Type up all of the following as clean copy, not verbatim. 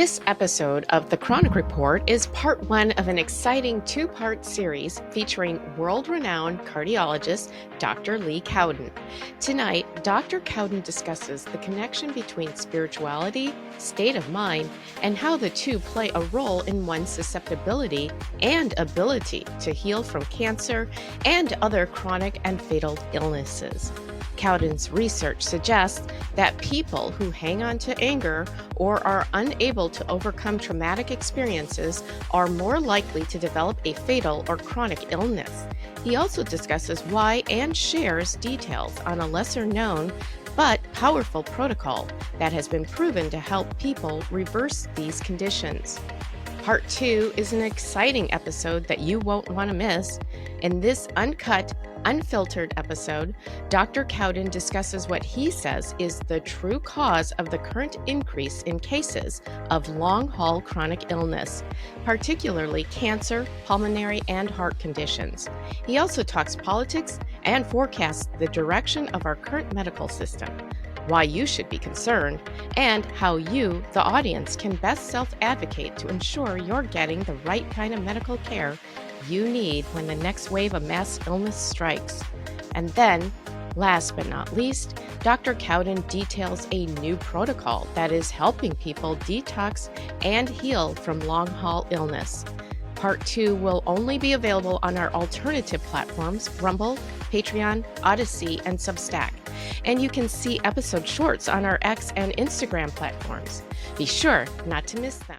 This episode of the Chronic Report is part one of an exciting two-part series featuring world-renowned cardiologist Dr. Lee Cowden. Tonight, Dr. Cowden discusses the connection between spirituality, state of mind, and how the two play a role in one's susceptibility and ability to heal from cancer and other chronic and fatal illnesses. Cowden's research suggests that people who hang on to anger or are unable to overcome traumatic experiences are more likely to develop a fatal or chronic illness. He also discusses why and shares details on a lesser known but powerful protocol that has been proven to help people reverse these conditions. Part 2 is an exciting episode that you won't want to miss. In this uncut, unfiltered episode, Dr. Cowden discusses what he says is the true cause of the current increase in cases of long-haul chronic illness, particularly cancer, pulmonary, and heart conditions. He also talks politics and forecasts the direction of our current medical system, why you should be concerned, and how you, the audience, can best self-advocate to ensure you're getting the right kind of medical care you need when the next wave of mass illness strikes. And then, last but not least, Dr. Cowden details a new protocol that is helping people detox and heal from long-haul illness. Part 2 will only be available on our alternative platforms, Rumble, Patreon, Odyssey, and Substack. And you can see episode shorts on our X and Instagram platforms. Be sure not to miss them.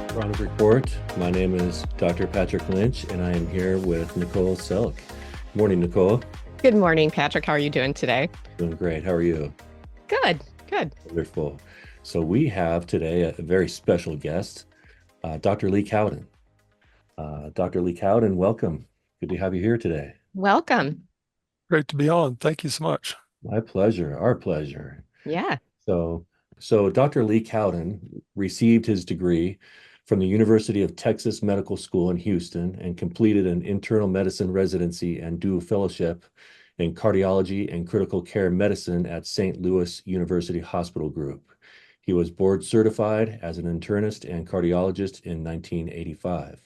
Chronic Report. My name is Dr. Patrick Lynch, and I am here with Nicole Selk. Morning, Nicole. Good morning, Patrick. How are you doing today? Doing great. How are you? Good. Wonderful. So we have today a very special guest, Dr. Lee Cowden. Dr. Lee Cowden, welcome. Good to have you here today. Welcome. Great to be on. Thank you so much. My pleasure. Our pleasure. Yeah. So Dr. Lee Cowden received his degree from the University of Texas Medical School in Houston and completed an internal medicine residency and dual fellowship in cardiology and critical care medicine at St. Louis University Hospital Group. He was board certified as an internist and cardiologist in 1985.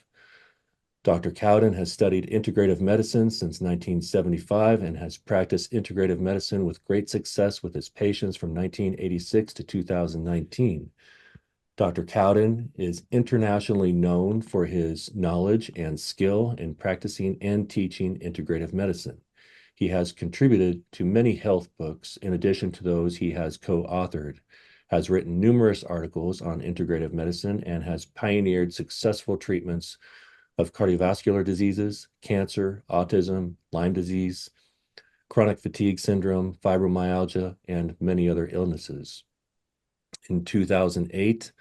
Dr. Cowden has studied integrative medicine since 1975 and has practiced integrative medicine with great success with his patients from 1986 to 2019. Dr. Cowden is internationally known for his knowledge and skill in practicing and teaching integrative medicine. He has contributed to many health books in addition to those he has co-authored, has written numerous articles on integrative medicine, and has pioneered successful treatments of cardiovascular diseases, cancer, autism, Lyme disease, chronic fatigue syndrome, fibromyalgia, and many other illnesses. In 2008,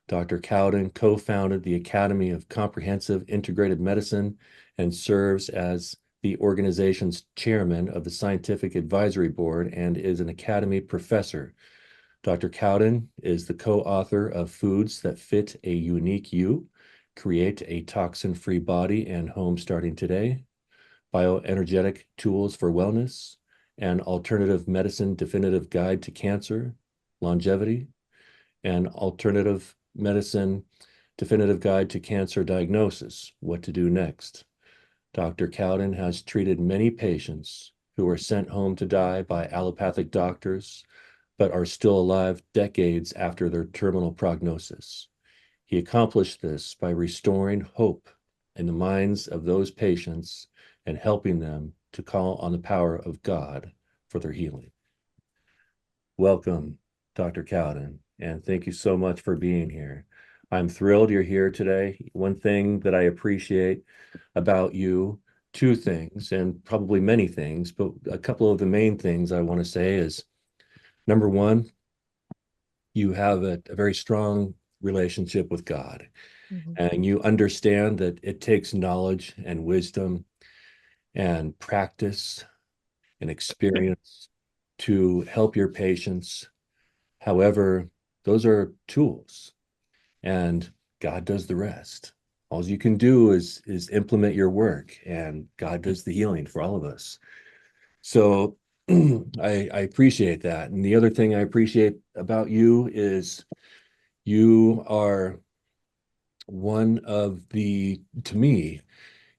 Dr. Cowden co-founded the Academy of Comprehensive Integrative Medicine and serves as the organization's chairman of the Scientific Advisory Board and is an Academy professor. Dr. Cowden is the co-author of Foods That Fit a Unique You, Create a Toxin-Free Body and Home Starting Today, Bioenergetic Tools for Wellness, and Alternative Medicine Definitive Guide to Cancer, Longevity, and Alternative Medicine Definitive Guide to Cancer Diagnosis, What to Do Next. Dr. Cowden has treated many patients who were sent home to die by allopathic doctors, but are still alive decades after their terminal prognosis. He accomplished this by restoring hope in the minds of those patients and helping them to call on the power of God for their healing. Welcome, Dr. Cowden, and thank you so much for being here. I'm thrilled you're here today. One thing that I appreciate about you, two things, and probably many things, but a couple of the main things I want to say is, number one, you have a very strong relationship with God, and you understand that it takes knowledge and wisdom and practice and experience to help your patients. However, those are tools. and God does the rest. All you can do is implement your work, and God does the healing for all of us. So I appreciate that. And the other thing I appreciate about you is you are to me,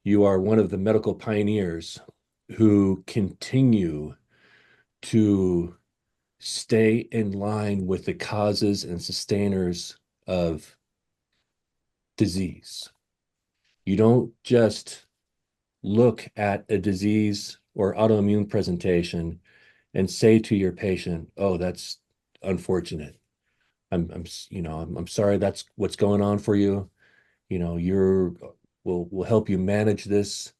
you are one of the medical pioneers who continue to stay in line with the causes and sustainers of disease. You don't just look at a disease or autoimmune presentation and say to your patient, "Oh, that's unfortunate. I'm sorry that's what's going on for you. We'll help you manage this,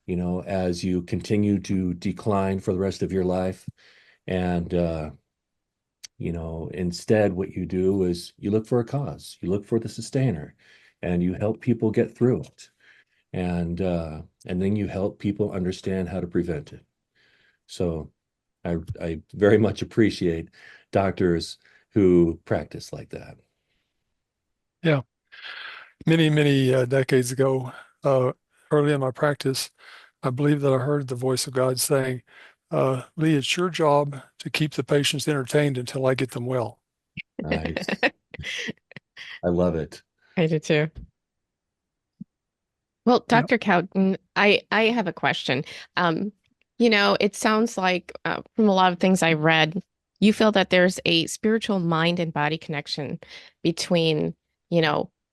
as you continue to decline for the rest of your life." And instead what you do is you look for a cause, you look for the sustainer, and you help people get through it. And then you help people understand how to prevent it. So I very much appreciate doctors who practice like that. Yeah. Many decades ago, early in my practice, I believe that I heard the voice of God saying, Lee, it's your job to keep the patients entertained until I get them well. Nice. I love it. I do too. Well, Yeah. Dr. Cowden, I have a question. Um, it sounds like from a lot of things I've read, you feel that there's a spiritual mind and body connection between,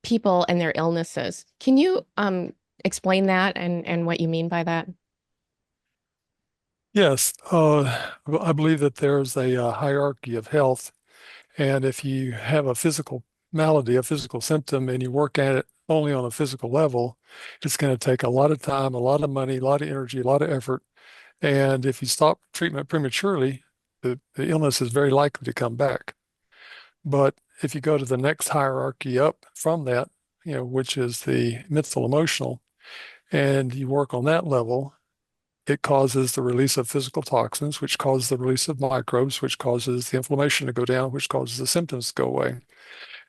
people and their illnesses. Can you explain that and what you mean by that? Yes. I believe that there's a hierarchy of health. And if you have a physical malady, a physical symptom, and you work at it only on a physical level, it's going to take a lot of time, a lot of money, a lot of energy, a lot of effort. And if you stop treatment prematurely, the illness is very likely to come back. But if you go to the next hierarchy up from that, which is the mental emotional, and you work on that level, it causes the release of physical toxins, which causes the release of microbes, which causes the inflammation to go down, which causes the symptoms to go away.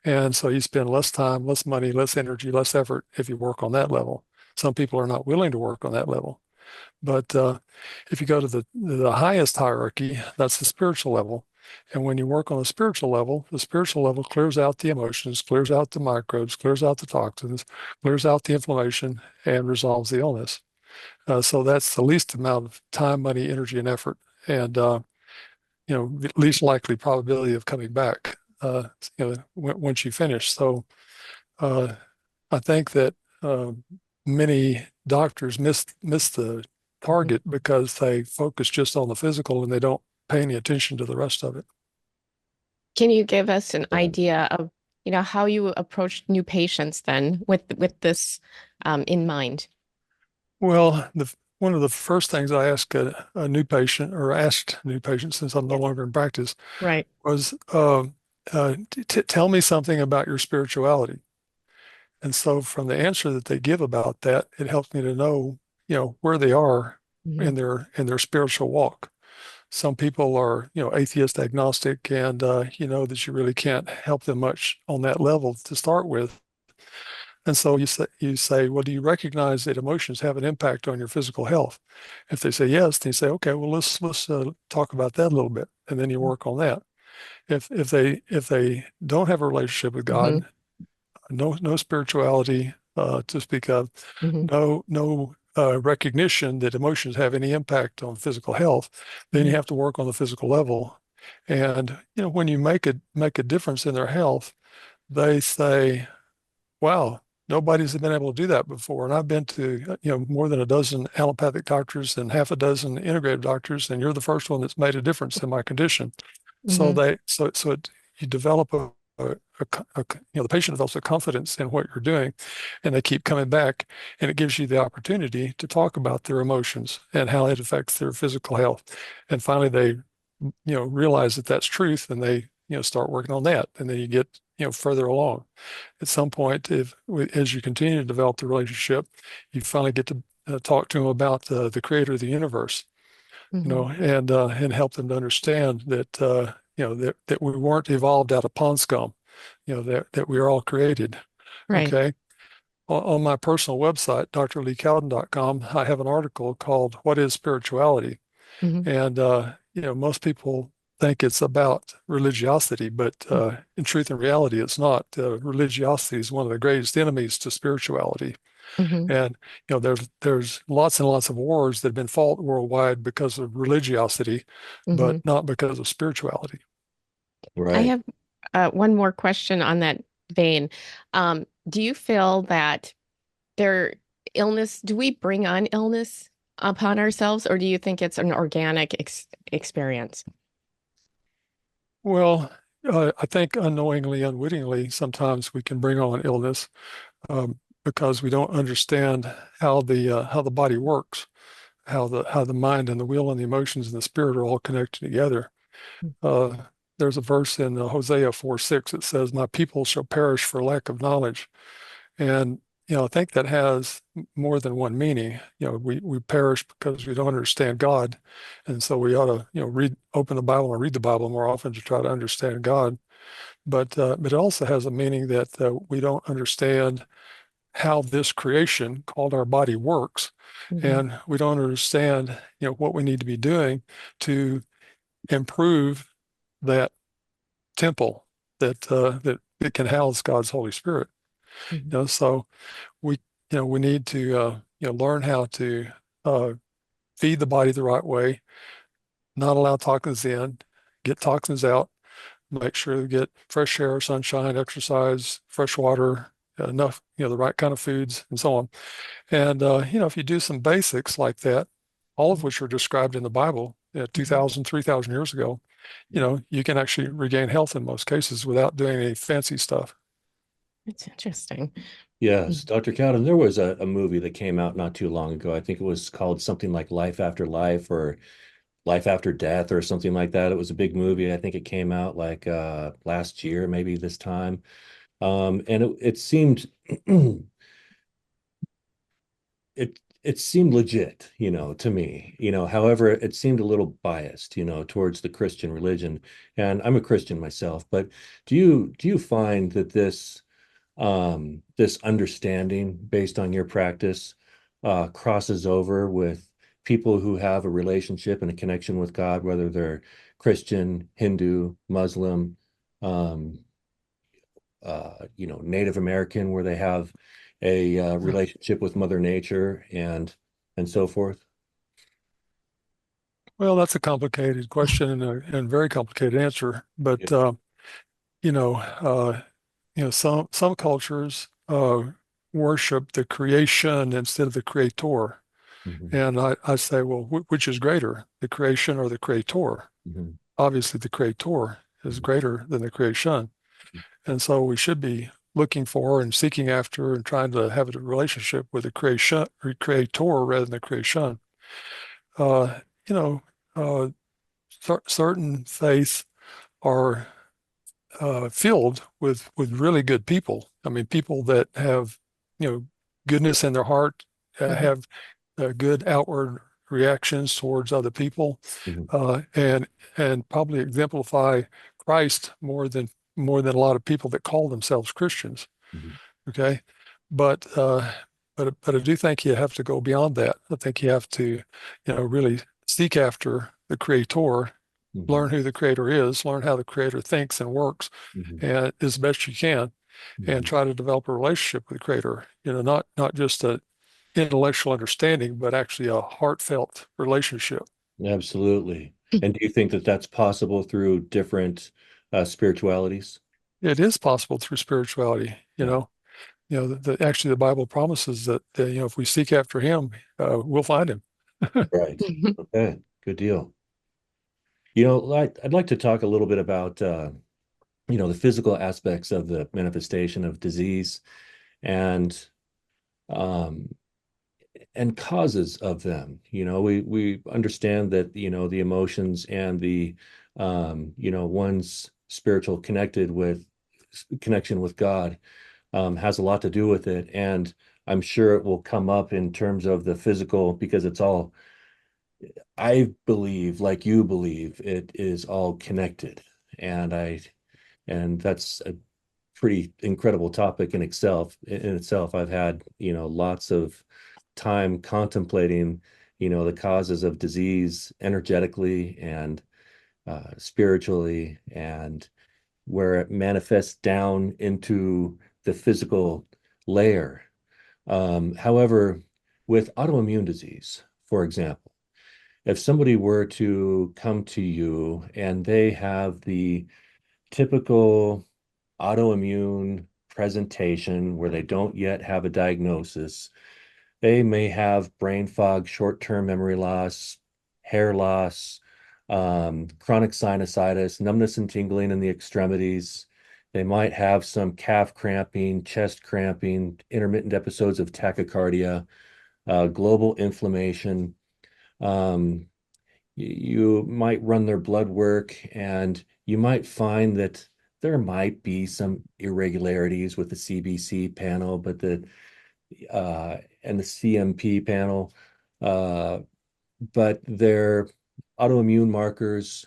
And so you spend less time, less money, less energy, less effort if you work on that level. Some people are not willing to work on that level. But if you go to the highest hierarchy, that's the spiritual level. And when you work on the spiritual level clears out the emotions, clears out the microbes, clears out the toxins, clears out the inflammation, and resolves the illness. So that's the least amount of time, money, energy, and effort, and least likely probability of coming back. Once you finish. So uh, I think that uh, many doctors miss the Mhm. target because they focus just on the physical and they don't pay any attention to the rest of it. Can you give us an Yeah. idea of, how you approach new patients then with this in mind? Well, one of the first things I ask a new patient, or asked new patients since I'm no Yeah. longer in practice, Right. was tell me something about your spirituality. And so from the answer that they give about that, it helps me to know, where they are Mhm. in their spiritual walk. Some people are, atheist, agnostic, and you know that you really can't help them much on that level to start with. And so you say, well, do you recognize that emotions have an impact on your physical health? If they say yes, then you say, okay, well, let's talk about that a little bit, and then you work on that. If they don't have a relationship with Mhm. God, no spirituality to speak of, Mhm. no recognition that emotions have any impact on physical health, then you Mhm. have to work on the physical level. And when you make a difference in their health, they say, "Wow, nobody's been able to do that before." And I've been to more than a dozen allopathic doctors and half a dozen integrative doctors, and you're the first one that's made a difference in my condition. So Mhm. you develop the patient develops a confidence in what you're doing, and they keep coming back, and it gives you the opportunity to talk about their emotions and how it affects their physical health. And finally, they realize that that's truth, and they start working on that, and then you get further along. At some point, as you continue to develop the relationship, you finally get to talk to them about the creator of the universe, Mhm. and help them to understand that that we weren't evolved out of pond scum. that we are all created. Right. Okay. On my personal website, drleecowden.com, I have an article called "What is Spirituality?" Hmm. And most people think it's about religiosity, but in truth and reality, it's not. Religiosity is one of the greatest enemies to spirituality. Hmm. And there's lots and lots of wars that have been fought worldwide because of religiosity, but Hmm. not because of spirituality. I Right. have one more question on that vein. Do you feel that their illness, do we bring on illness upon ourselves, or do you think it's an organic experience? Well, I think unknowingly, unwittingly, sometimes we can bring on illness because we don't understand how the body works, how the mind and the will and the emotions and the spirit are all connected together. Uh, there's a verse in Hosea 4:6 that says, "My people shall perish for lack of knowledge." And I think that has more than one meaning. We perish because we don't understand God, and so we ought to open the Bible and read the Bible more often to try to understand God. But it also has a meaning that we don't understand how this creation called our body works, Hmm. and we don't understand what we need to be doing to improve that temple that it can house God's Holy Spirit. Hmm. So we we need to learn how to uh, feed the body the right way, not allow toxins in, get toxins out, make sure we get fresh air, sunshine, exercise, fresh water, enough the right kind of foods, and so on. And if you do some basics like that, all of which are described in the Bible, 2,000, 3,000 years ago, you can actually regain health in most cases without doing any fancy stuff. It's interesting. Yes, Dr. Cowden, there was a movie that came out not too long ago. I think it was called something like Life After Life or Life After Death or something like that. It was a big movie. I think it came out like last year, maybe this time. And it seemed it seemed legit, to me. However, it seemed a little biased, towards the Christian religion. And I'm a Christian myself, but do you find that this understanding based on your practice crosses over with people who have a relationship and a connection with God, whether they're Christian, Hindu, Muslim, um, Native American, where they have a relationship with Mother Nature and so forth? Well, that's a complicated question and very complicated answer. Yeah. But you know, uh, some cultures worship the creation instead of the creator. Mhm, And I say, well, which is greater, the creation or the creator? mhm, Obviously, the creator is mhm, greater than the creation. And so we should be looking for and seeking after and trying to have a relationship with the creation or creator rather than the creation. Uh, you know, uh, certain faiths are filled with really good people. I mean, people that have goodness in their heart, Hmm. have good outward reactions towards other people, mhm, and probably exemplify Christ more than a lot of people that call themselves Christians. mhm, Okay, but I do think you have to go beyond that. I think you have to really seek after the Creator, mhm, learn who the Creator is, learn how the Creator thinks and works, mhm, and as best you can, and mhm. try to develop a relationship with the Creator. Not just a intellectual understanding, but actually a heartfelt relationship. Absolutely. And do you think that that's possible through different spiritualities? It is possible through spirituality. Yeah. Actually the Bible promises that if we seek after Him, we'll find Him. Right. Okay. Good deal. I'd like to talk a little bit about the physical aspects of the manifestation of disease and um, and causes of them. We understand that the emotions and the one's spiritual connection with God has a lot to do with it, and I'm sure it will come up in terms of the physical because it's all, I believe, like you believe, it is all connected, and that's pretty incredible topic in itself. I've had, lots of time contemplating, the causes of disease energetically and spiritually, and where it manifests down into the physical layer. However, with autoimmune disease, for example, if somebody were to come to you and they have the typical autoimmune presentation where they don't yet have a diagnosis, they may have brain fog, short-term memory loss, hair loss, chronic sinusitis, numbness and tingling in the extremities. They might have some calf cramping, chest cramping, intermittent episodes of tachycardia, global inflammation. Um, you might run their blood work and you might find that there might be some irregularities with the CBC panel, but and the CMP panel, but their autoimmune markers,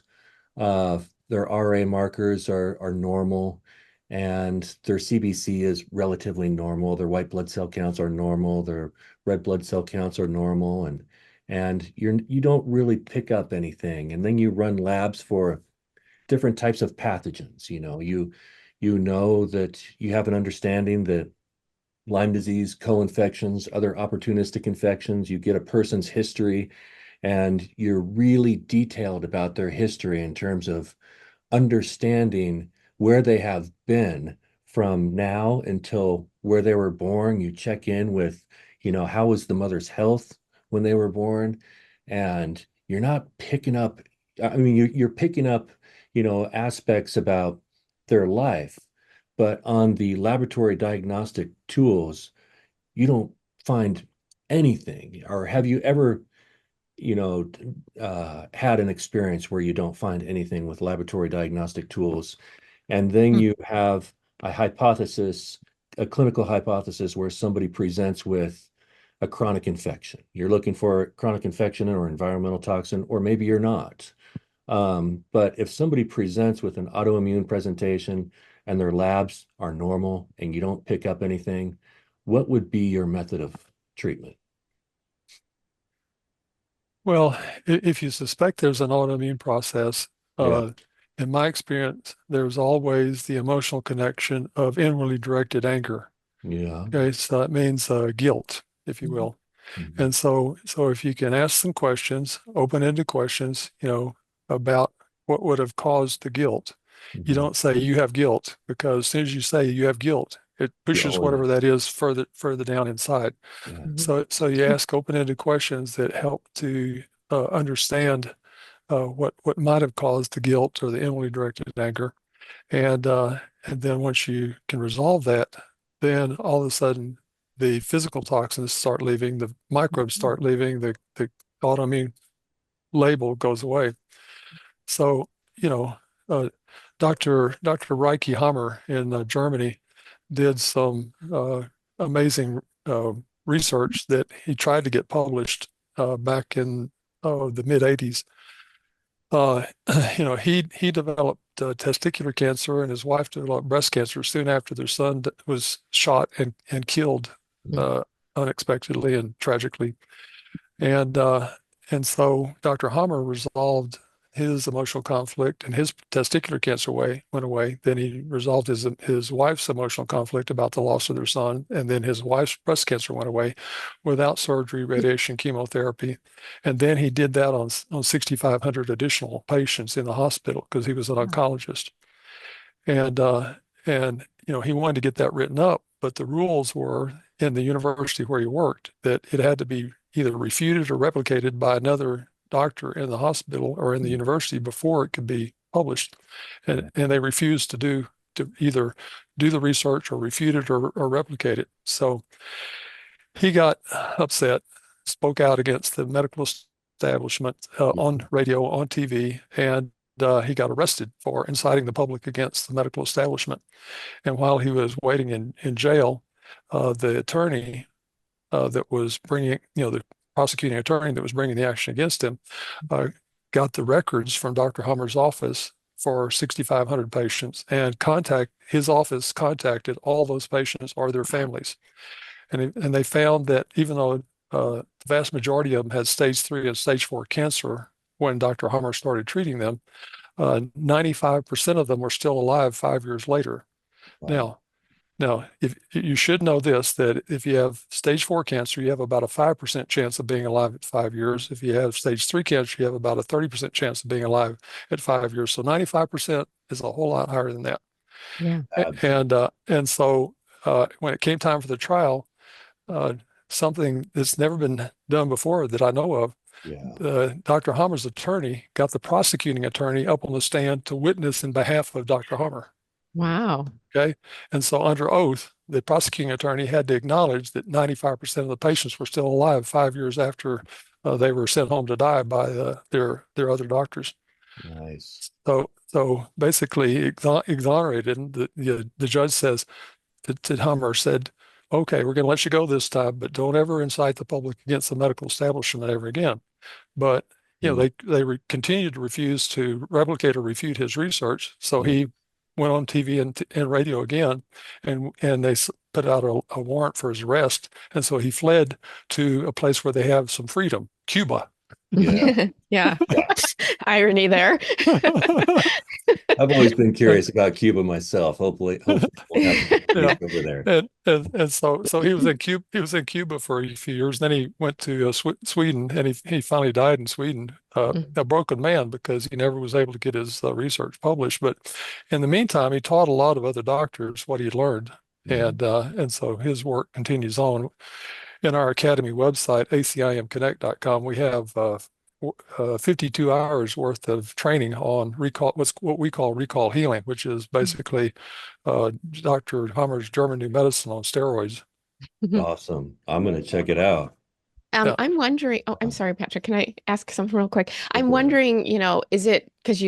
their RA markers are normal, and their CBC is relatively normal. Their white blood cell counts are normal. Their red blood cell counts are normal, and you don't really pick up anything. And then you run labs for different types of pathogens. You know that you have an understanding that Lyme disease, co-infections, other opportunistic infections, you get a person's history, and you're really detailed about their history in terms of understanding where they have been from now until where they were born. You check in with, how was the mother's health when they were born? And you're not picking up, I mean, you're picking up, aspects about their life, but on the laboratory diagnostic tools, you don't find anything. Or have you ever, had an experience where you don't find anything with laboratory diagnostic tools, and then you have a hypothesis, a clinical hypothesis where somebody presents with a chronic infection? You're looking for chronic infection or environmental toxin, or maybe you're not. But if somebody presents with an autoimmune presentation and their labs are normal and you don't pick up anything, what would be your method of treatment? Well, if you suspect there's an autoimmune process, Yeah, in my experience, there's always the emotional connection of inwardly directed anger. yeah. Okay, so that means guilt, if you will. Mhm. And so if you can ask some questions, open-ended questions, about what would have caused the guilt. You Mhm. don't say you have guilt, because as soon as you say you have guilt, it You pushes own whatever it. that is further down inside. Yeah. So you ask open-ended questions that help to understand what might have caused the guilt or the inwardly directed anger, and then once you can resolve that, then all of a sudden the physical toxins start leaving, the microbes start leaving, the autoimmune label goes away. So, you know, uh, Dr. Reiki Hammer in Germany did some amazing research that he tried to get published back in the mid 80s. Uh, he developed testicular cancer, and his wife developed breast cancer soon after their son was shot and killed Mhm. uh, unexpectedly and tragically. And uh, and so Dr. Hammer resolved his emotional conflict, and his testicular cancer went away. Then he resolved his wife's emotional conflict about the loss of their son, and then his wife's breast cancer went away without surgery, radiation, chemotherapy. And then he did that on 6,500 additional patients in the hospital because he was an oncologist. And he wanted to get that written up, but the rules were in the university where he worked that it had to be either refuted or replicated by another doctor in the hospital or in the university before it could be published. Yeah. And they refused to either do the research or refute it or replicate it. So he got upset, spoke out against the medical establishment on radio, on TV, and he got arrested for inciting the public against the medical establishment. And while he was waiting in jail, the attorney that was bringing, the prosecuting attorney that was bringing the action against him, uh, got the records from Dr. Hummer's office for 6,500 patients, and his office contacted all those patients or their families. And they found that even though the vast majority of them had stage 3 and stage 4 cancer when Dr. Hummer started treating them, 95% of them were still alive 5 years later. Wow. Now, if you should know this, that if you have stage 4 cancer, you have about a 5% chance of being alive at 5 years. If you have stage 3 cancer, you have about a 30% chance of being alive at 5 years. So 95% is a whole lot higher than that. Yeah. And so when it came time for the trial, uh, something that's never been done before that I know of, Yeah. Dr. Hummer's attorney got the prosecuting attorney up on the stand to witness in behalf of Dr. Hummer. Wow. Okay. And so under oath, the prosecuting attorney had to acknowledge that 95% of the patients were still alive 5 years after they were sent home to die by their other doctors. Nice. So basically exonerated. And the judge says to Hummer, said, okay, we're going to let you go this time, but don't ever incite the public against the medical establishment ever again. But Mm. they continued to refuse to replicate or refute his research. So Yeah. he went on TV and radio again, and they put out a warrant for his arrest. And so he fled to a place where they have some freedom, Cuba. Yeah. Yeah. Yeah. Irony there. I've always been And, curious about Cuba myself. Hopefully we'll have a yeah, piece over there. and so he was in Cuba. He was in Cuba for a few years. Then he went to Sweden, and he finally died in Sweden, Mhm. a broken man because he never was able to get his research published. But in the meantime, he taught a lot of other doctors what he learned, Mhm. and so his work continues on. In our academy website, acimconnect.com, we have 52 hours worth of training on what we call recall healing, which is basically Dr. Hammer's German New Medicine on steroids. Mhm. Awesome. I'm going to check it out. Yeah. I'm wondering, oh, I'm Uh, sorry, Patrick, can I ask something real quick? Go I'm for it. wondering, is it because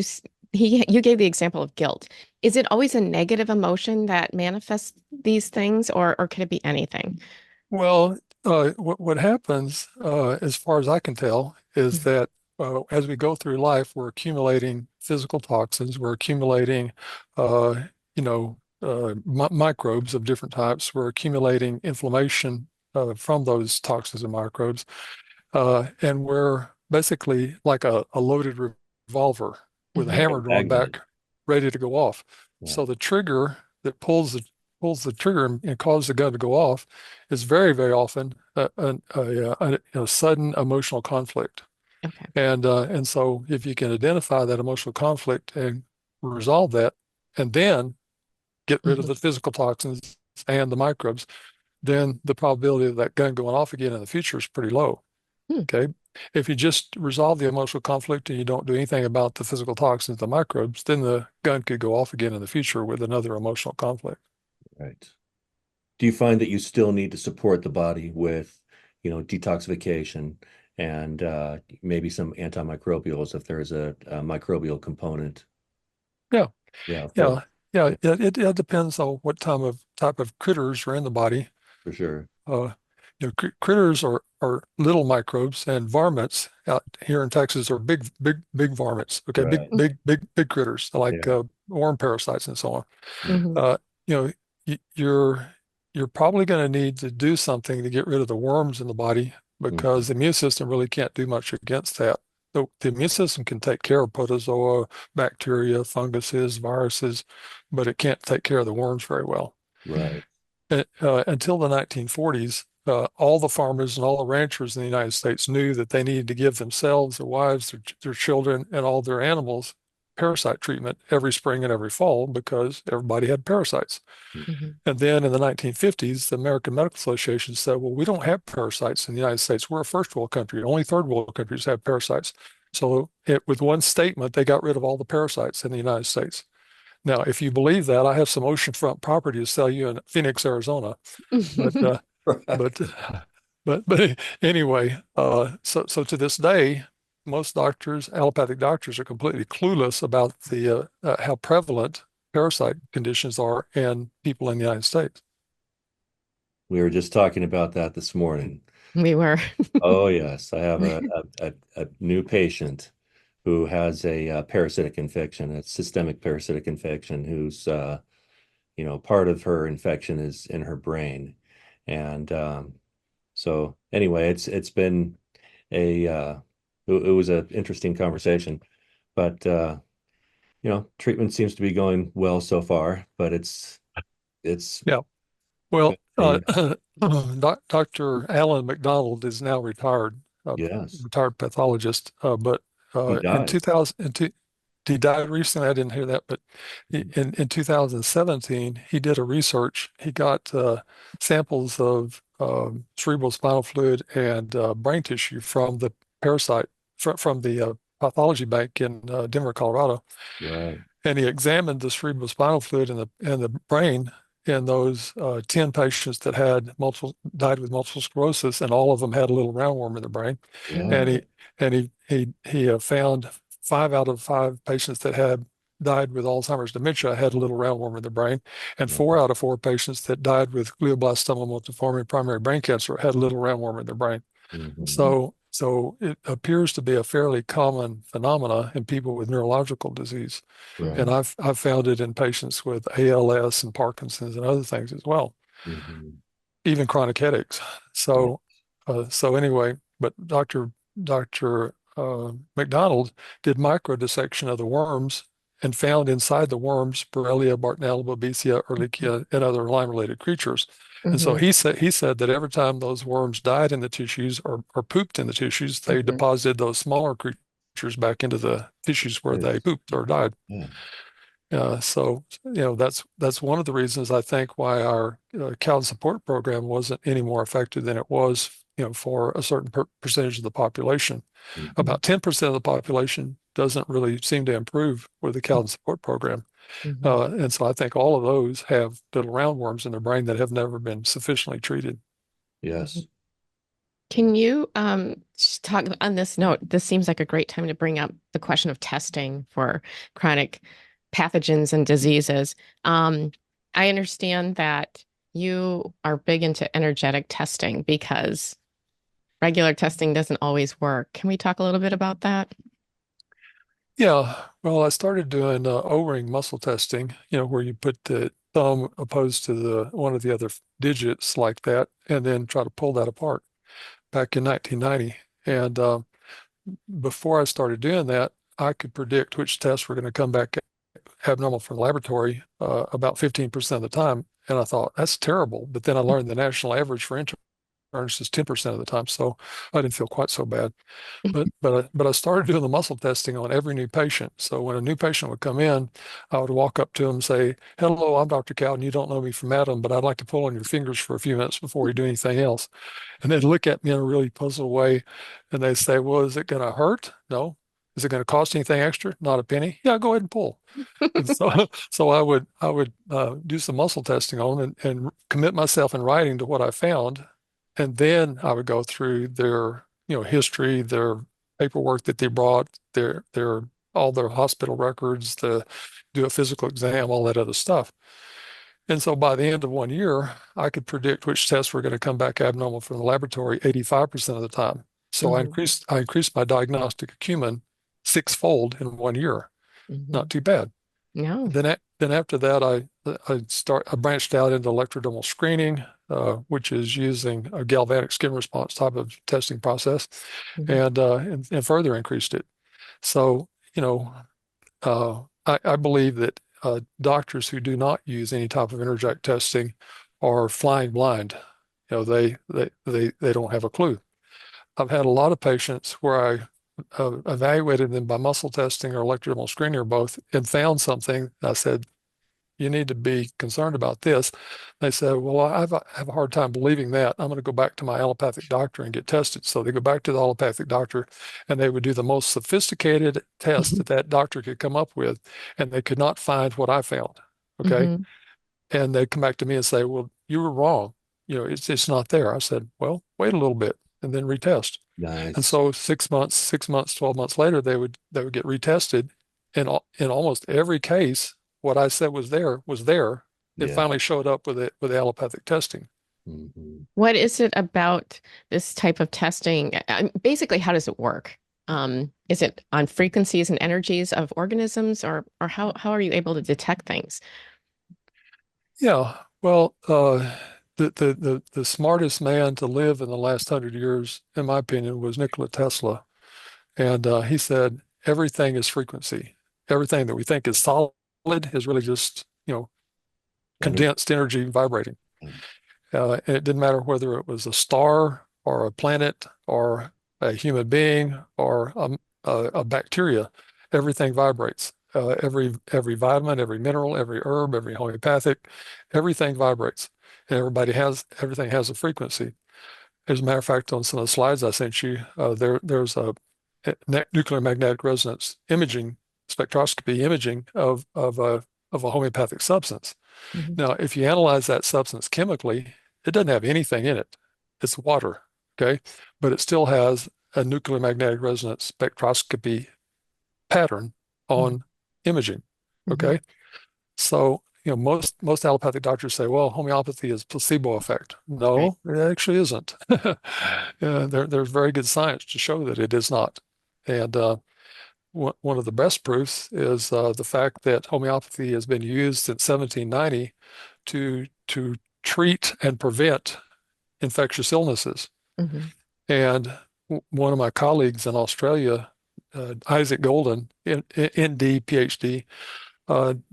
you gave the example of guilt. Is it always a negative emotion that manifests these things, or could it be anything? Well, what happens, as far as I can tell, is that as we go through life, we're accumulating physical toxins, we're accumulating, microbes of different types, we're accumulating inflammation from those toxins and microbes, and we're basically like a loaded revolver with a Mhm. Like a hammer drawn magnet. back, ready to go off. Yeah. So the trigger that pulls the trigger and causes the gun to go off is very, very often a sudden emotional conflict. Okay. And so if you can identify that emotional conflict and resolve that, and then get rid of Mhm. the physical toxins and the microbes, then the probability of that gun going off again in the future is pretty low. Hmm. Okay. If you just resolve the emotional conflict and you don't do anything about the physical toxins, the microbes, then the gun could go off again in the future with another emotional conflict. Right. Do you find that you still need to support the body with, detoxification and maybe some antimicrobials if there's a microbial component? Yeah. Yeah, Yeah. Yeah. It depends on what type of critters are in the body. for sure. Uh, critters are little microbes, and varmints out here in Texas are big, big, big varmints. Okay, big, Right. big, big, big critters like Yeah. worm parasites and so on. Mm. Mhm. Uh, you know, you're probably going to need to do something to get rid of the worms in the body Mhm. because the immune system really can't do much against that. The immune system can take care of protozoa, bacteria, funguses, viruses, but it can't take care of the worms very well. Right. Until the 1940s, all the farmers and all the ranchers in the United States knew that they needed to give themselves, their wives, their children, and all their animals parasite treatment every spring and every fall because everybody had parasites. Mhm. And then in the 1950s, the American Medical Association said, well, we don't have parasites in the United States. We're a first world country. Only third world countries have parasites. So with one statement, they got rid of all the parasites in the United States. Now, if you believe that, I have some oceanfront property to sell you in Phoenix, Arizona. But Right. but but anyway, so to this day, most doctors, allopathic doctors, are completely clueless about the how prevalent parasite conditions are in people in the United States. We were just talking about that this morning. We were. Oh, yes. I have a new patient who has a parasitic infection, a systemic parasitic infection, who's part of her infection is in her brain. And so anyway, it's been it was an interesting conversation, but treatment seems to be going well so far, but it's Yeah. Well, a, Dr. Alan McDonald is now retired, yes, retired pathologist. But he in died. 2002, he died recently. I didn't hear that, but in 2017, he did a research. He got samples of cerebral spinal fluid and brain tissue from the parasite from the pathology bank in Denver, Colorado, Right. and he examined the cerebral spinal fluid in the brain in those 10 patients that died with multiple sclerosis, and all of them had a little roundworm in their brain. Yeah. And he found 5 out of 5 patients that had died with Alzheimer's dementia had a little roundworm in their brain, and 4 out of 4 patients that died with glioblastoma multiforme primary brain cancer had a little roundworm in their brain. Mhm. So it appears to be a fairly common phenomena in people with neurological disease. Right. And I've found it in patients with ALS and Parkinson's and other things as well, Mhm. even chronic headaches. Yeah. So anyway, but Dr. McDonald did microdissection of the worms and found inside the worms Borrelia, Bartonella, Babesia, Ehrlichia, and other Lyme-related creatures. And so Hmm. he said that every time those worms died in the tissues or pooped in the tissues, they Hmm. deposited those smaller creatures back into the tissues where they Yes. pooped or died. Yeah. So that's one of the reasons I think why our Cowden support program wasn't any more effective than it was, for a certain percentage of the population. Mhm. About 10% of the population doesn't really seem to improve with the Cowden support program. Hmm. And so I think all of those have little roundworms in their brain that have never been sufficiently treated. Yes. Can you just talk on this note? This seems like a great time to bring up the question of testing for chronic pathogens and diseases. Um, I understand that you are big into energetic testing because regular testing doesn't always work. Can we talk a little bit about that? Yeah, well, I started doing O-ring muscle testing, where you put the thumb opposed to the one of the other digits like that, and then try to pull that apart back in 1990. And before I started doing that, I could predict which tests were going to come back abnormal from the laboratory about 15% of the time. And I thought, that's terrible. But then I learned the national average for interns is 10% of the time. So I didn't feel quite so bad. But I started doing the muscle testing on every new patient. So when a new patient would come in, I would walk up to them and say, "Hello, I'm Dr. Cowden. You don't know me from Adam, but I'd like to pull on your fingers for a few minutes before you do anything else." And they'd look at me in a really puzzled way, and they'd say, "Well, is it going to hurt? No. Is it going to cost anything extra? Not a penny. Yeah, go ahead and pull." And so, so I would do some muscle testing on and commit myself in writing to what I found, and then I would go through their history, their paperwork that they brought, their all their hospital records, do a physical exam, all that other stuff. And so by the end of 1 year, I could predict which tests were going to come back abnormal from the laboratory 85% of the time. So I Hmm. increased my diagnostic acumen sixfold in 1 year. Hmm. Not too bad. No. Then after that, I branched out into electrodermal screening, which is using a galvanic skin response type of testing process, Hmm. and further increased it. So I believe that doctors who do not use any type of interject testing are flying blind. They don't have a clue. I've had a lot of patients where I evaluated them by muscle testing or electrodermal screening or both and found something. I said, "You need to be concerned about this." They said, "Well, I have a hard time believing that. I'm going to go back to my allopathic doctor and get tested." So they go back to the allopathic doctor and they would do the most sophisticated test that that doctor could come up with, and they could not find what I found. Okay. Hmm. And they come back to me and say, "Well, you were wrong. It's not there." I said, "Well, wait a little bit and then retest." And Nice. so 6 months, 12 months later, they would get retested. And in almost every case, what I said was there was there. It Yeah. finally showed up with allopathic testing. Mhm. What is it about this type of testing? Basically, how does it work? Is it on frequencies and energies of organisms, or how are you able to detect things? Yeah, well, the smartest man to live in the last 100 years, in my opinion, was Nikola Tesla, and he said everything is frequency. Everything that we think is solid is really just, Energy. condensed energy vibrating. And it didn't matter whether it was a star or a planet or a human being or a bacteria. Everything vibrates. Every vitamin, every mineral, every herb, every homeopathic, everything vibrates, and everything has a frequency. As a matter of fact, on some of the slides I sent you, there's a nuclear magnetic resonance imaging spectroscopy imaging of a homeopathic substance. Mhm. Now, if you analyze that substance chemically, it doesn't have anything in it. It's water, okay? But it still has a nuclear magnetic resonance spectroscopy pattern Mhm. on imaging, Mhm. okay? So, most allopathic doctors say, well, homeopathy is placebo effect. Right. No, it actually isn't. There's very good science to show that it is not. And one of the best proofs is the fact that homeopathy has been used since 1790 to treat and prevent infectious illnesses. Mhm. And one of my colleagues in Australia, Isaac Golden, ND, PhD,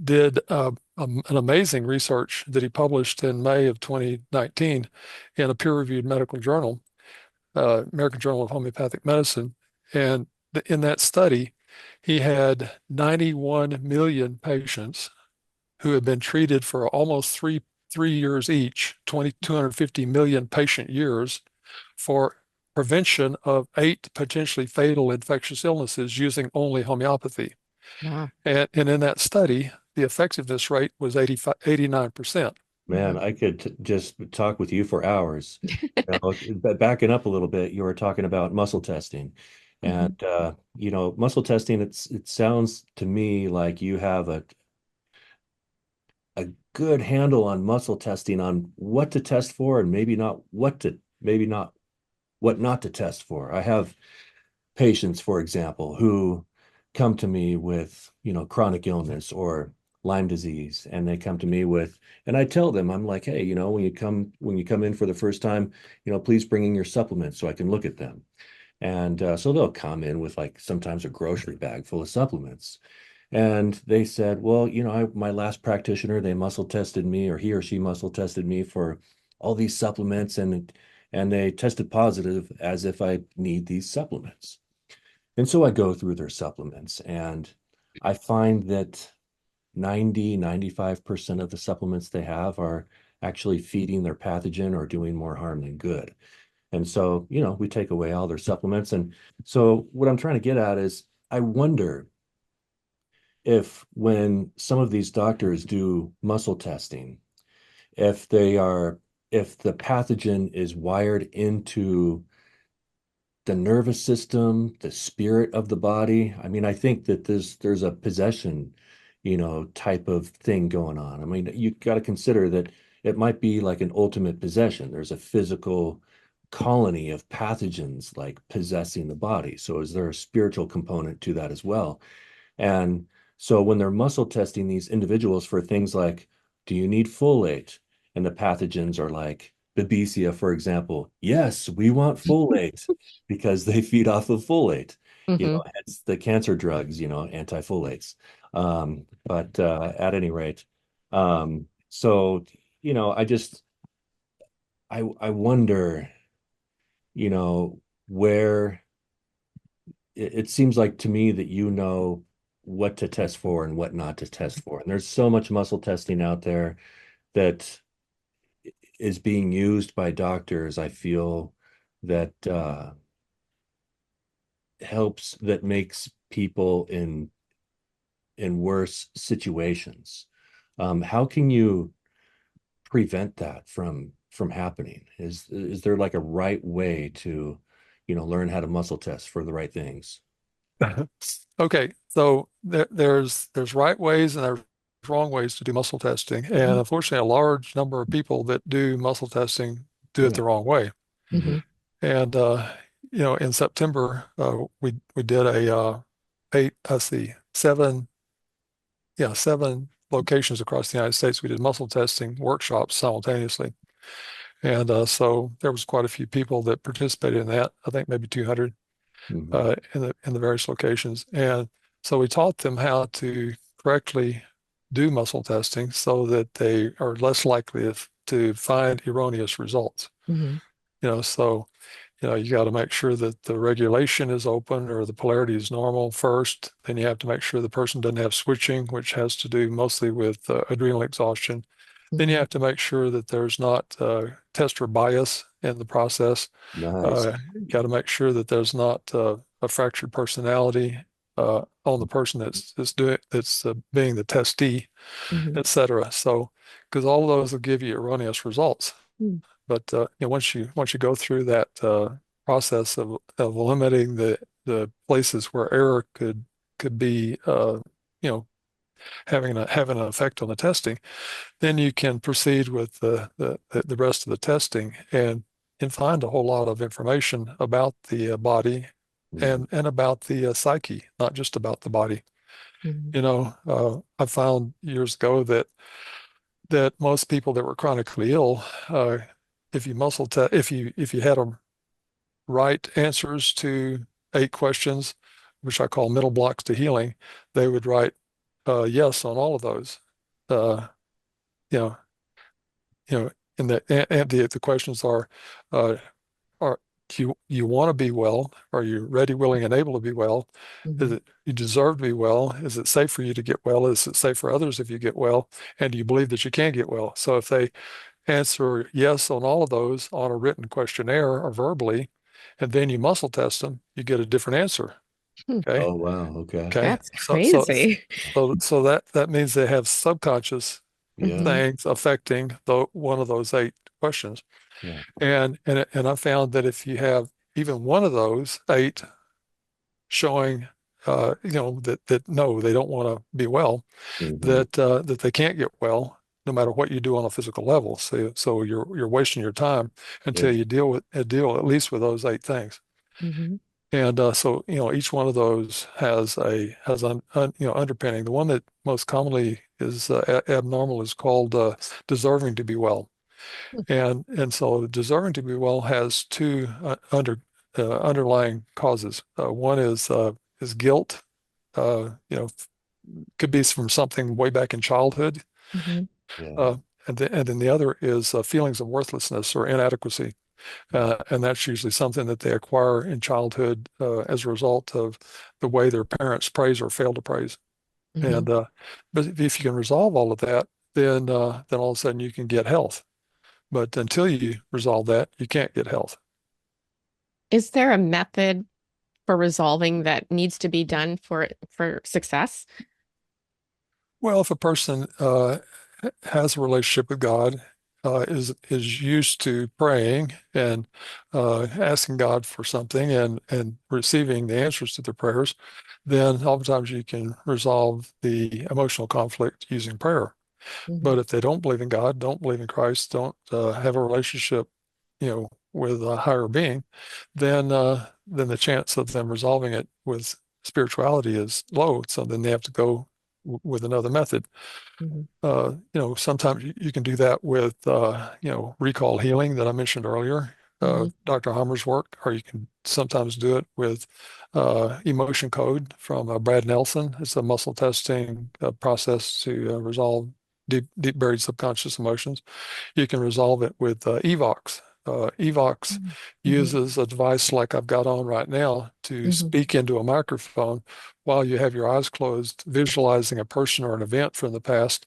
did an amazing research that he published in May of 2019 in a peer-reviewed medical journal, American Journal of Homeopathic Medicine. And in that study, he had 91 million patients who had been treated for almost three years each, 250 million patient years for prevention of 8 potentially fatal infectious illnesses using only homeopathy. Wow. And in that study, the effectiveness rate was 89%. Man, I could just talk with you for hours. But backing up a little bit, you were talking about muscle testing. Mhm. And muscle testing, it sounds to me like you have a good handle on muscle testing on what to test for and maybe not what not to test for. I have patients, for example, who come to me with, chronic illness or Lyme disease, and they come to me with, and I tell them, I'm like, hey, when you come in for the first time, please bring in your supplements so I can look at them. And so they'll come in with like sometimes a grocery bag full of supplements. And they said, well, my last practitioner, they muscle tested me, or he or she muscle tested me for all these supplements, and they tested positive as if I need these supplements. And so I go through their supplements, and I find that 95% of the supplements they have are actually feeding their pathogen or doing more harm than good. And so, we take away all their supplements. And so what I'm trying to get at is I wonder if when some of these doctors do muscle testing, if they are, if the pathogen is wired into the nervous system, the spirit of the body. I mean, I think that there's a possession, type of thing going on. I mean, you got to consider that it might be like an ultimate possession. There's a physical colony of pathogens like possessing the body. So is there a spiritual component to that as well? And so when they're muscle testing these individuals for things like, do you need folate? And the pathogens are like Babesia, for example. Yes, we want folate because they feed off of folate. Mhm. It's the cancer drugs, antifolates. But at any rate, so I just I wonder, where it seems like to me that what to test for and what not to test for. And there's so much muscle testing out there that is being used by doctors, I feel that makes people in worse situations. How can you prevent that from happening? Is there like a right way to, learn how to muscle test for the right things? Okay, so there's right ways and there's wrong ways to do muscle testing, and Mhm. unfortunately, a large number of people that do muscle testing do it Yeah. the wrong way. Mhm. And in September, we did seven, yeah, 7 locations across the United States. We did muscle testing workshops simultaneously. And so there was quite a few people that participated in that. I think maybe 200 Mhm. in the various locations. And so we taught them how to correctly do muscle testing so that they are less likely to find erroneous results. Mhm. So you got to make sure that the regulation is open or the polarity is normal first. Then you have to make sure the person doesn't have switching, which has to do mostly with adrenal exhaustion. Then you Mhm. have to make sure that there's not tester bias in the process. Nice. Got to make sure that there's not a fractured personality on the person that's being the testee, Mhm. etc. So, because all of those will give you erroneous results. Mhm. But once you go through that process of limiting the places where error could be having an effect on the testing, then you can proceed with the rest of the testing and find a whole lot of information about the body Mhm. and about the psyche, not just about the body. Mhm. I found years ago that most people that were chronically ill, if you muscle test, if you had them write answers to 8 questions, which I call middle blocks to healing, they would write yes on all of those. Uh, you know, you know, and the questions uh, are do you want to be well? Are you ready, willing, and able to be well? Is Mhm. it you deserve to be well? Is it safe for you to get well? Is it safe for others if you get well? And do you believe that you can get well? So if they answer yes on all of those on a written questionnaire or verbally, and then you muscle test them, you get a different answer. Hmm. Okay. Oh, wow. Okay. Okay. That's So so crazy. so that means they have subconscious Yeah. Mhm. things affecting one of those 8 questions. Yeah. And I found that if you have even one of those 8 showing that no, they don't want to be well, Mhm. that they can't get well no matter what you do on a physical level. So you're wasting your time Yeah. until you deal at least with those 8 things. Mhm. And so each one of those has underpinning. The one that most commonly is abnormal is called deserving to be well. And so deserving to be well has 2 underlying causes. One is guilt. Could be from something way back in childhood. Mhm. Yeah. Uh, and then the other is feelings of worthlessness or inadequacy. And that's usually something that they acquire in childhood as a result of the way their parents praise or fail to praise. Mhm. And but if you can resolve all of that, then all of a sudden you can get health. But until you resolve that, you can't get health. Is there a method for resolving that needs to be done for success? Well, if a person has a relationship with God, is used to praying and asking God for something and receiving the answers to their prayers, then oftentimes you can resolve the emotional conflict using prayer. Mhm. But if they don't believe in God, don't believe in Christ, don't have a relationship, with a higher being, then the chance of them resolving it with spirituality is low. So then they have to go with another method. Mhm. Sometimes you can do that with, recall healing that I mentioned earlier, Mhm. Dr. Hammer's work, or you can sometimes do it with emotion code from Brad Nelson. It's a muscle testing process to resolve deep buried subconscious emotions. You can resolve it with EVOX. EVOX Mhm. uses a device like I've got on right now to Mhm. speak into a microphone while you have your eyes closed, visualizing a person or an event from the past,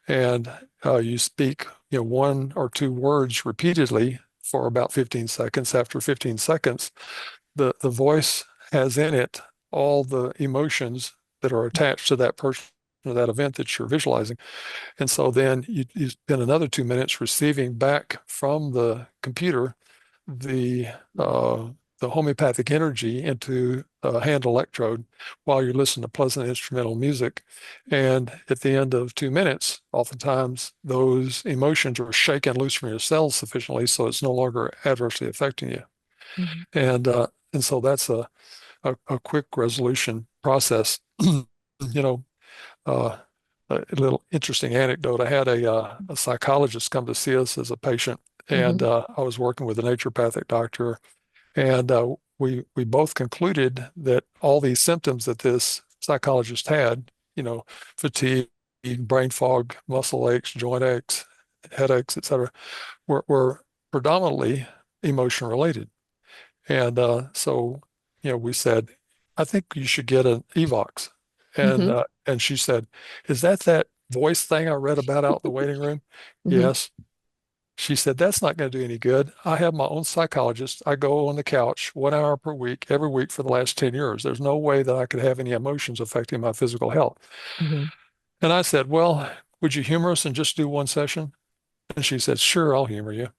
and you speak, 1 or 2 words repeatedly for about 15 seconds. After 15 seconds, the voice has in it all the emotions that are attached to that person or that event that you're visualizing. And so then you spend another 2 minutes receiving back from the computer the uh, the homeopathic energy into a hand electrode while you're listening to pleasant instrumental music. And at the end of 2 minutes, oftentimes those emotions are shaken loose from your cells sufficiently so it's no longer adversely affecting you. Mhm. And And so that's a quick resolution process. You know, uh, a little interesting anecdote. I had a psychologist come to see us as a patient, and Hmm. I was working with a naturopathic doctor, and we both concluded that all these symptoms that this psychologist had, fatigue, brain fog, muscle aches, joint aches, headaches, etc., were predominantly emotion related. And so, we said, I think you should get an EVOX. Hmm. And she said, is that voice thing I read about out in the waiting room? Hmm. Yes. She said, that's not going to do any good. I have my own psychologist. I go on the couch 1 hour per week, every week for the last 10 years. There's no way that I could have any emotions affecting my physical health. Hmm. And I said, well, would you humor us and just do one session? And she said, sure, I'll humor you.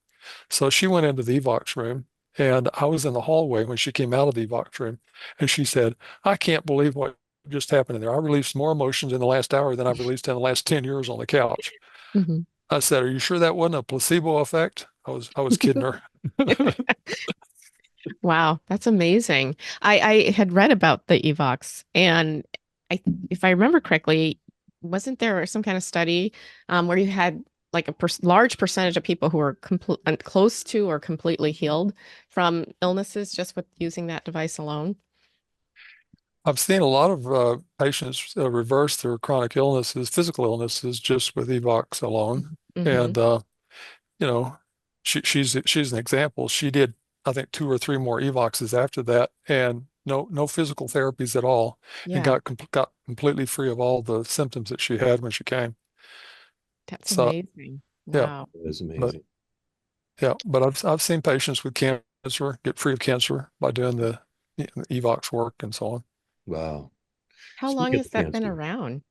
So she went into the EVOX room, and I was in the hallway when she came out of the EVOX room, and she said, I can't believe what just happened in there. I released more emotions in the last hour than I've released in the last 10 years on the couch. Hmm. I said, are you sure that wasn't a placebo effect? I was kidding her. Wow, that's amazing. I had read about the EVOX, and if I remember correctly, wasn't there some kind of study where you had like a large percentage of people who were close to or completely healed from illnesses just with using that device alone? I've seen a lot of patients reverse their chronic illnesses, physical illnesses, just with EVOX alone. Hmm. And you know, she's an example. She did, I think, 2 or 3 more EVOXs after that, and no physical therapies at all, and Yeah, got completely free of all the symptoms that she had when she came. that's So amazing. yeah, Wow. It was but amazing. I've seen patients with cancer get free of cancer by doing the EVOX work and so on. Wow. How long Speaking has of that been cancer, around?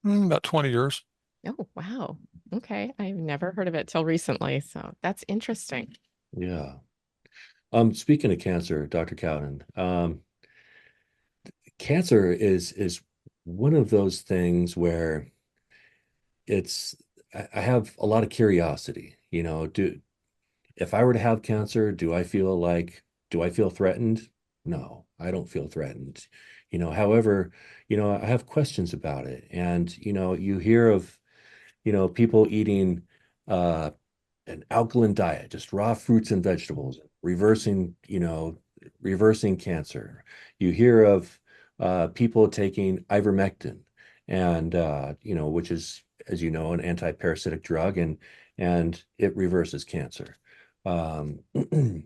About 20 years. Oh, wow. Okay. I've never heard of it till recently, so that's interesting. yeah. Speaking of cancer, Dr. Cowden, cancer is one of those things where it's I have a lot of curiosity. Do if I were to have cancer, do I feel threatened? No, I don't feel threatened. However, I have questions about it. And, you hear of, people eating uh an alkaline diet, just raw fruits and vegetables, reversing cancer. You hear of people taking ivermectin, and which is, as you know, an anti-parasitic drug, and it reverses cancer. You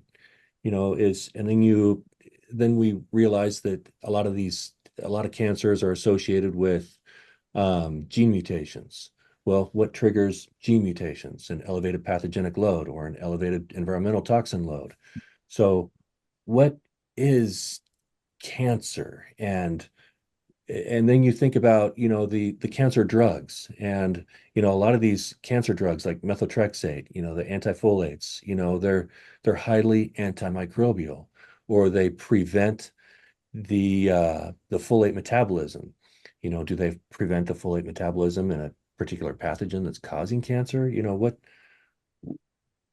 is and then we realize that a lot of cancers are associated with gene mutations. Well, what triggers gene mutations? An elevated pathogenic load or an elevated environmental toxin load. So, what is cancer? And then you think about, the cancer drugs, and a lot of these cancer drugs like methotrexate, the antifolates, they're highly antimicrobial, or they prevent the folate metabolism. Do they prevent the folate metabolism in a particular pathogen that's causing cancer?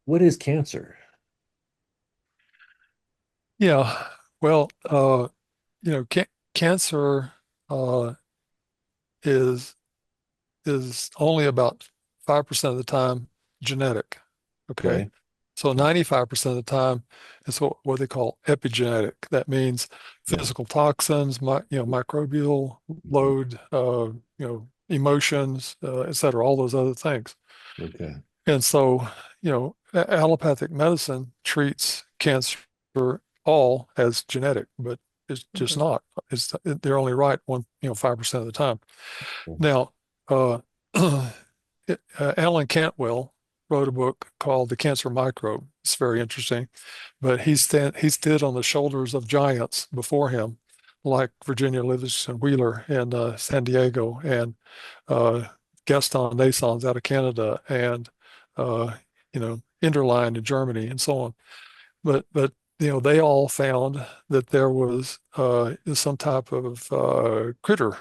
What is cancer? Yeah. Well, cancer uh, is is only about 5% of the time genetic. Okay. Okay. So 95% of the time is what they call epigenetic. That means Yeah. physical toxins, microbial load, emotions, et cetera, all those other things. Okay. And so, allopathic medicine treats cancer all as genetic, but it's just Hmm. not. They're only right 5% of the time. Now, uh, Alan Cantwell wrote a book called The Cancer Microbe. It's very interesting, but he stood on the shoulders of giants before him, like Virginia Livingston Wheeler in San Diego, and uh, Gaston Naessens out of Canada, and uh, Interline in Germany, and so on. But they all found that there was some type of critter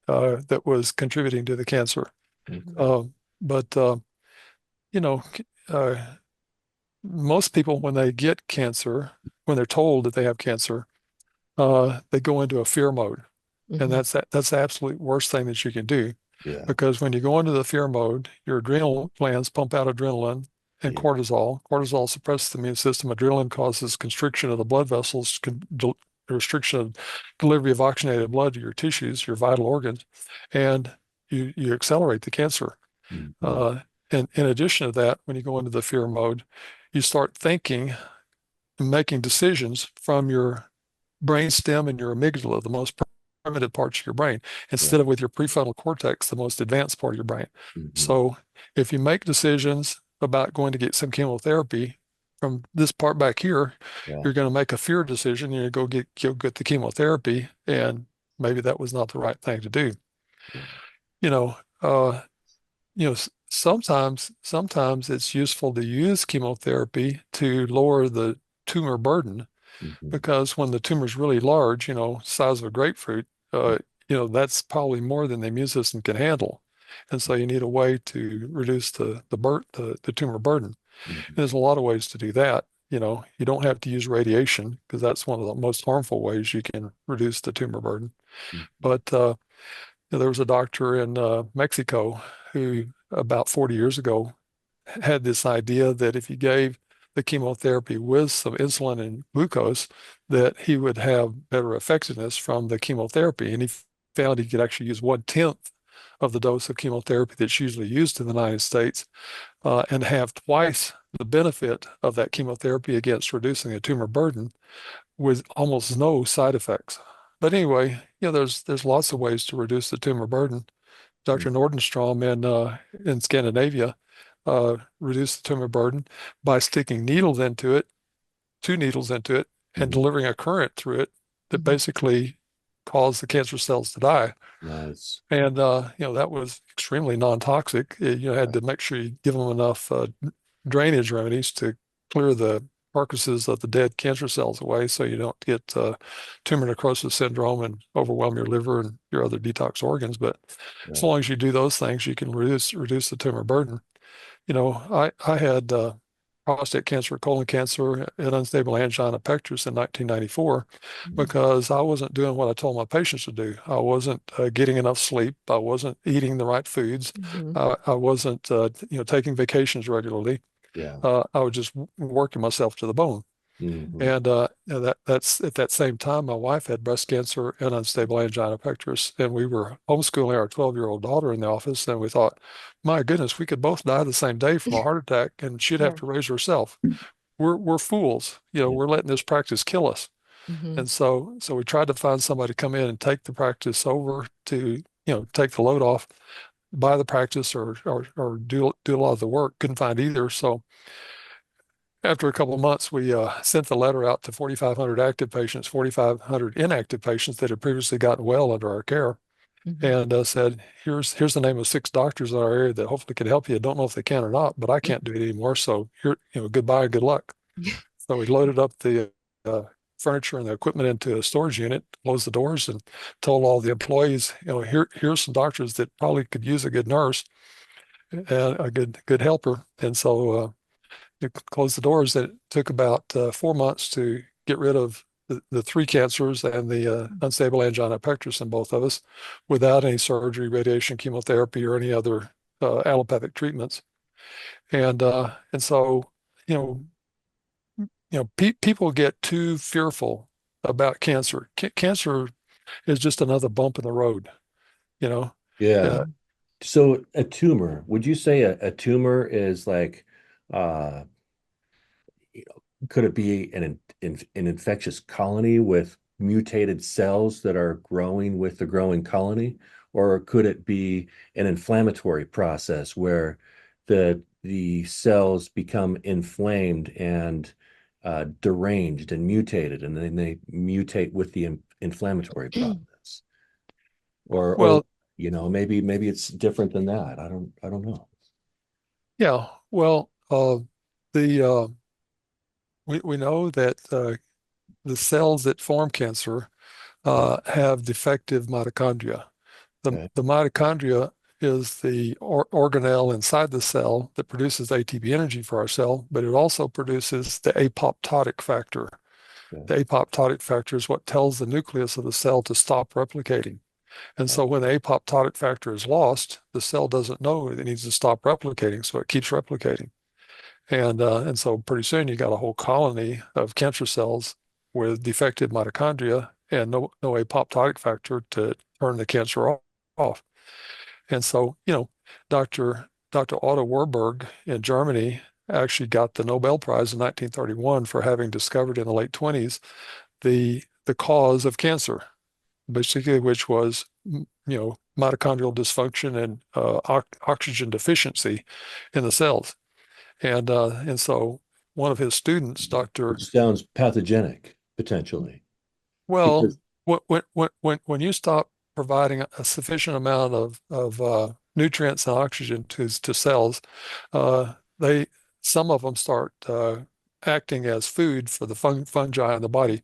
that was contributing to the cancer. Okay. Um, but you know, uh, most people, when they get cancer, when they're told that they have cancer, they go into a fear mode. And Hmm. that's the absolute worst thing that you can do. Yeah. Because when you go into the fear mode, your adrenal glands pump out adrenaline and Yeah. cortisol. Cortisol suppresses the immune system. Adrenaline causes constriction of the blood vessels, restriction of delivery of oxygenated blood to your tissues, your vital organs, and you accelerate the cancer. Mhm. Uh, and in addition to that, when you go into the fear mode, you start thinking and making decisions from your brainstem and your amygdala, the most primitive parts of your brain, Yeah. instead of with your prefrontal cortex, the most advanced part of your brain. Mhm. So if you make decisions about going to get some chemotherapy from this part back here, Yeah. you're going to make a fear decision. You go get the chemotherapy, and maybe that was not the right thing to do. Yeah. You know, uh, sometimes it's useful to use chemotherapy to lower the tumor burden Mhm. because when the tumor's really large, size of a grapefruit, Mhm. that's probably more than the immune system can handle. And so you need a way to reduce the tumor burden. And Mhm. there's a lot of ways to do that. You don't have to use radiation because that's one of the most harmful ways you can reduce the tumor burden. Mhm. But there was a doctor in Mexico who about 40 years ago had this idea that if you gave the chemotherapy with some insulin and glucose, that he would have better effectiveness from the chemotherapy. And he found he could actually use 1/10 of the dose of chemotherapy that's usually used in the United States and have twice the benefit of that chemotherapy against reducing the tumor burden with almost no side effects. But anyway, there's lots of ways to reduce the tumor burden. Mhm. Dr. Nordenstrom in Scandinavia reduced the tumor burden by sticking needles into it, 2 needles into it, and Mhm. delivering a current through it that Hmm. basically caused the cancer cells to die. Nice. And that was extremely non-toxic. You had to make sure you give them enough drainage remedies to clear the carcasses of the dead cancer cells away, so you don't get tumor necrosis syndrome and overwhelm your liver and your other detox organs. But as Yeah. long as you do those things, you can reduce the tumor burden. I had prostate cancer, colon cancer, and unstable angina pectoris in 1994 Mhm. because I wasn't doing what I told my patients to do. I wasn't getting enough sleep. I wasn't eating the right foods. Hmm. I wasn't, taking vacations regularly. Yeah. I was just working myself to the bone. Mhm. And that's at that same time, my wife had breast cancer and unstable angina pectoris, and we were homeschooling our 12-year-old daughter in the office, and we thought, my goodness, we could both die the same day from a heart attack, and she'd have Yeah. to raise herself. We're fools, Yeah. we're letting this practice kill us. Hmm. And so we tried to find somebody to come in and take the practice over to, take the load off, buy the practice or do a lot of the work. Couldn't find either. So after a couple of months, we sent the letter out to 4,500 active patients, 4,500 inactive patients that had previously gotten well under our care, Hmm. and said, "Here's the name of 6 doctors in our area that hopefully can help you. I don't know if they can or not, but I can't do it anymore. So here, goodbye and good luck." So we loaded up the uh, furniture and the equipment into a storage unit, closed the doors, and told all the employees, here's some doctors that probably could use a good nurse and a good helper. And so you close the doors. It took about 4 months to get rid of the three cancers and the unstable angina pectoris in both of us without any surgery, radiation, chemotherapy, or any other allopathic treatments. And so, you know, people get too fearful about cancer. Cancer is just another bump in the road, you know. Yeah. Uh, So a tumor, would you say a tumor is like uh could it be an infectious colony with mutated cells that are growing with the growing colony? Or could it be an inflammatory process where the cells become inflamed and deranged and mutated, and then they mutate with the inflammatory process? Or well, maybe it's different than that. I don't know. yeah. Well, the we know that the cells that form cancer have defective mitochondria. The, Okay. the mitochondria is the organelle inside the cell that produces ATP energy for our cell, but it also produces the apoptotic factor. Yeah. The apoptotic factor is what tells the nucleus of the cell to stop replicating. And so when the apoptotic factor is lost, the cell doesn't know it needs to stop replicating, so it keeps replicating. And so pretty soon you got a whole colony of cancer cells with defective mitochondria and no apoptotic factor to turn the cancer off. And so, Dr. Otto Warburg in Germany actually got the Nobel Prize in 1931 for having discovered in the late 20s the cause of cancer, basically, which was mitochondrial dysfunction and oxygen deficiency in the cells. And so one of his students, Dr. Which sounds pathogenic, potentially. Well, Because, when you stop providing a sufficient amount of nutrients and oxygen to cells, they some of them start acting as food for the fungi in the body.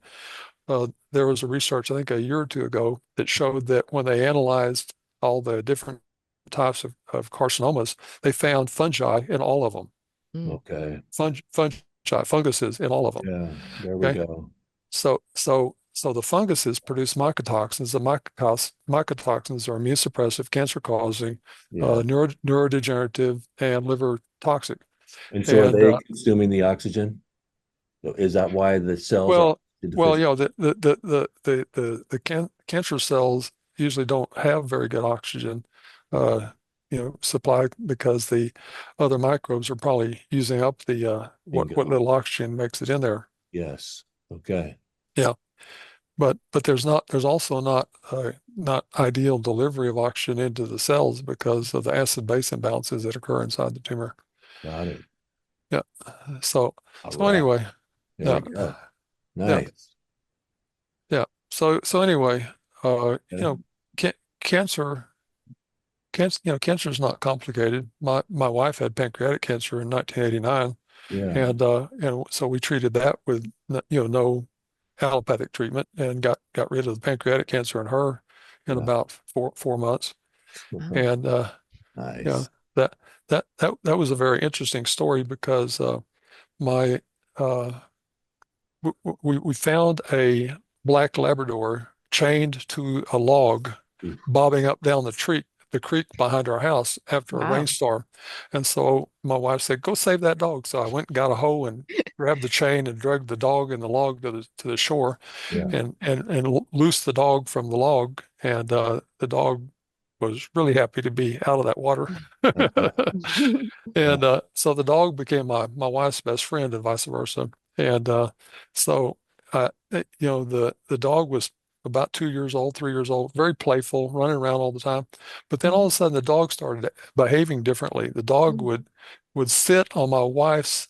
There was a research, I think, a year or two ago that showed that when they analyzed all the different types of carcinomas, they found fungi in all of them. okay, Funguses in all of them. yeah, there we Okay. go. So the funguses produce mycotoxins. The mycotoxins are immune suppressive, cancer causing, Yeah. neurodegenerative, and liver toxic. And so are And they consuming the oxygen? Is that why the cells are well, deficient? the cancer cells usually don't have very good oxygen, supply because the other microbes are probably using up the what Bingo. little oxygen makes it in there. Yes. Okay. Yeah. But there's also not ideal delivery of oxygen into the cells because of the acid-base imbalances that occur inside the tumor. Got it. Yeah. So All so right. anyway, There yeah, we go. yeah, Nice. yeah. So anyway, Okay. ca cancer cancer is not complicated. My wife had pancreatic cancer in 1989, Yeah. and so we treated that with no allopathic treatment and got rid of the pancreatic cancer in her in Yeah. about four months. Oh. And yeah, Nice. that was a very interesting story because my uh, we found a black Labrador chained to a log, Oof. bobbing up down the creek behind our house after a Wow. rainstorm. And so my wife said, "Go save that dog." So I went and got a hoe and grabbed the chain and dragged the dog and the log to the shore, Yeah. and loosed the dog from the log. And the dog was really happy to be out of that water. Yeah. And so the dog became my wife's best friend and vice versa. And so the dog was about 2 years old, 3 years old, very playful, running around all the time. But then all of a sudden the dog started behaving differently. The dog would sit on my wife's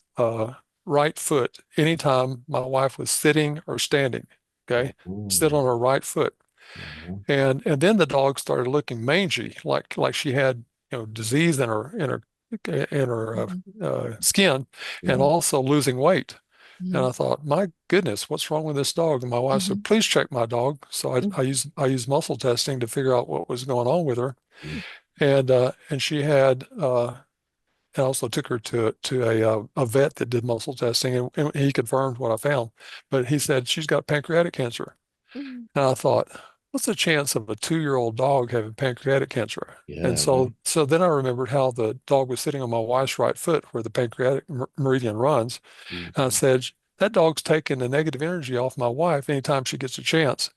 right foot anytime my wife was sitting or standing. Okay. Sit Oh. on her right foot. Mhm. And then the dog started looking mangy, like she had disease in her skin, and Yeah. also losing weight. And I thought, my goodness, what's wrong with this dog? And my wife said, please check my dog. So I used muscle testing to figure out what was going on with her. Mm. And she had I also took her to a vet that did muscle testing, and he confirmed what I found. But he said she's got pancreatic cancer. And I thought, what's the chance of a 2-year-old dog having pancreatic cancer? And Yeah. Right. so then I remembered how the dog was sitting on my wife's right foot where the pancreatic meridian runs. And I Mhm. said, that dog's taking the negative energy off my wife anytime she gets a chance.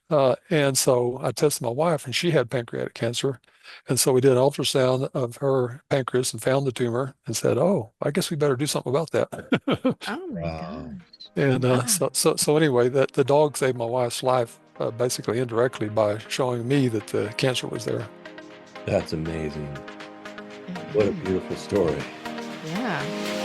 And so I tested my wife, and she had pancreatic cancer. And so we did an ultrasound of her pancreas and found the tumor and said, "Oh, I guess we better do something about that." Oh my Wow. gosh. And Wow. so anyway, that the dog saved my wife's life basically indirectly by showing me that the cancer was there. That's amazing. What a Mhm. beautiful story. Yeah.